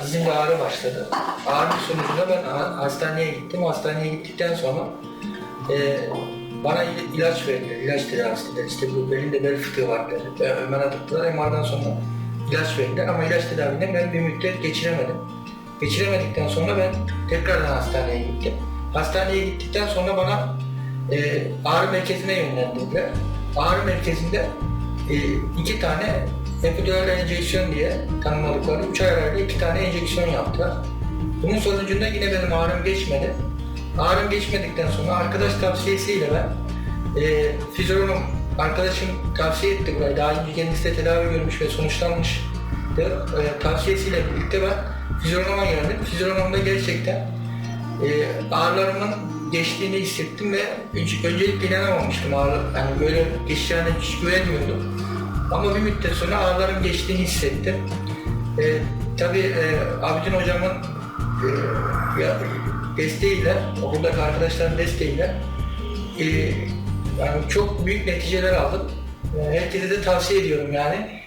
Dizimde ağrı başladı. Ağrı sonucunda ben hastaneye gittim. Hastaneye gittikten sonra bana ilaç verdiler, ilaç tedavisi dediler. İşte bu belimde bel fıtığı var dedi. Bana tuttular, MR'dan sonra ilaç verdiler ama ilaç tedavinden ben bir müddet geçiremedim. Geçiremedikten sonra ben tekrardan hastaneye gittim. Hastaneye gittikten sonra bana ağrı merkezine yönlendirdiler. Ağrı merkezinde 2 tane epidural enjeksiyon diye tanımladıkları 3 ay arayla 2 tane enjeksiyon yaptılar. Bunun sonucunda yine benim ağrım geçmedi. Ağrım geçmedikten sonra arkadaş tavsiyesiyle ben fizyologum arkadaşım tavsiye etti burayı. Daha önce kendisi de tedavi görmüş ve sonuçlanmıştı. Tavsiyesiyle birlikte ben fizyologuma geldim. Fizyologumda gerçekten ağrılarımın geçtiğini hissettim ve öncelikle inanamamıştım. Yani böyle geçeceğine hiç güvenmiyordum. Ama bir müddet sonra ağrılarım geçtiğini hissettim. Tabii Abidin hocamın desteğiyle, okuldaki arkadaşların desteğiyle yani çok büyük neticeler aldım. Herkese de tavsiye ediyorum yani.